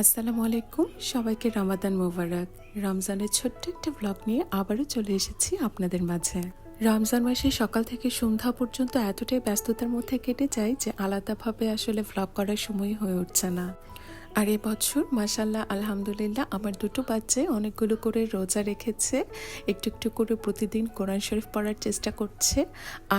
আসসালামু আলাইকুম, সবাইকে রমাদান মোবারক। রমজানের ছোট্ট একটা ব্লগ নিয়ে আবারও চলে এসেছি আপনাদের মাঝে। রমজান মাসে সকাল থেকে সন্ধ্যা পর্যন্ত এতটাই ব্যস্ততার মধ্যে কেটে যায় যে আলাদাভাবে আসলে ব্লগ করার সময় হয়ে উঠছে না। আর এবছর মাশাআল্লাহ আলহামদুলিল্লাহ আমার দুটো বাচ্চাই অনেকগুলো করে রোজা রেখেছে, একটু একটু করে প্রতিদিন কোরআন শরীফ পড়ার চেষ্টা করছে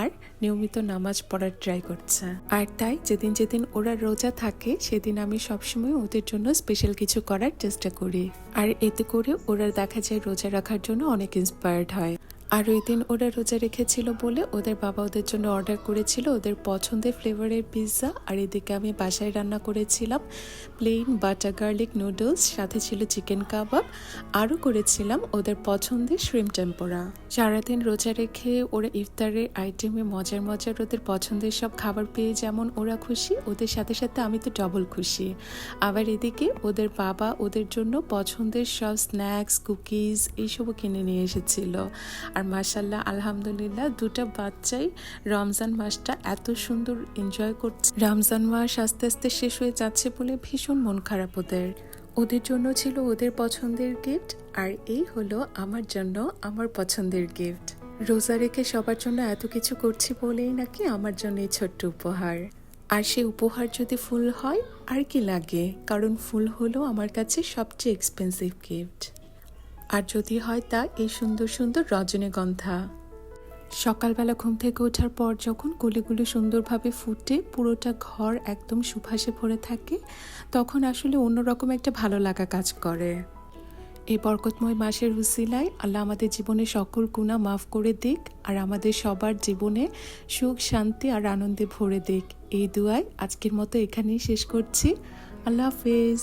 আর নিয়মিত নামাজ পড়ার ট্রাই করছে। আর তাই যেদিন যেদিন ওরা রোজা থাকে সেদিন আমি সবসময় ওদের জন্য স্পেশাল কিছু করার চেষ্টা করি। আর এতে করে ওরা দেখা যায় রোজা রাখার জন্য অনেক ইন্সপায়ার্ড হয়। আর ওই দিন ওরা রোজা রেখেছিল বলে ওদের বাবা ওদের জন্য অর্ডার করেছিল ওদের পছন্দের ফ্লেভারের পিৎজা, আর এদিকে আমি বাসায় রান্না করেছিলাম প্লেন বাটার গার্লিক নুডলস, সাথে ছিল চিকেন কাবাব, আরও করেছিলাম ওদের পছন্দের শ্রিম্প টেম্পোরা। সারাদিন রোজা রেখে ওরা ইফতারের আইটেমে মজার মজার ওদের পছন্দের সব খাবার পেয়ে যেমন ওরা খুশি, ওদের সাথে সাথে আমি তো ডবল খুশি। আবার এদিকে ওদের বাবা ওদের জন্য পছন্দের সব স্ন্যাক্স কুকিজ এইসবও কিনে নিয়ে এসেছিল। আর মাশাআল্লাহ আলহামদুলিল্লাহ দুটো বাচ্চাই রমজান মাসটা এত সুন্দর এনজয় করছে। রমজান মাস আস্তে আস্তে শেষ হয়ে যাচ্ছে বলে ভীষণ মন খারাপ ওদের। ওদের জন্য ছিল ওদের পছন্দের গিফট, আর এই হলো আমার জন্য আমার পছন্দের গিফট। রোজা রেখে সবার জন্য এত কিছু করছি বলেই নাকি আমার জন্য এই ছোট্ট উপহার। আর সেই উপহার যদি ফুল হয় আর কি লাগে, কারণ ফুল হলো আমার কাছে সবচেয়ে এক্সপেন্সিভ গিফট। আর যদি হয় তা এই সুন্দর সুন্দর রজনীগন্ধা। সকালবেলা ঘুম থেকে ওঠার পর যখন কলিগুলো সুন্দরভাবে ফুটে পুরোটা ঘর একদম সুবাসে ভরে থাকে, তখন আসলে অন্যরকম একটা ভালো লাগা কাজ করে। এই বরকতময় মাসের উসিলায় আল্লাহ আমাদের জীবনে সকল গুনাহ মাফ করে দিক, আর আমাদের সবার জীবনে সুখ শান্তি আর আনন্দে ভরে দিক। এই দুয়ায় আজকের মতো এখানেই শেষ করছি। আল্লাহ হাফেজ।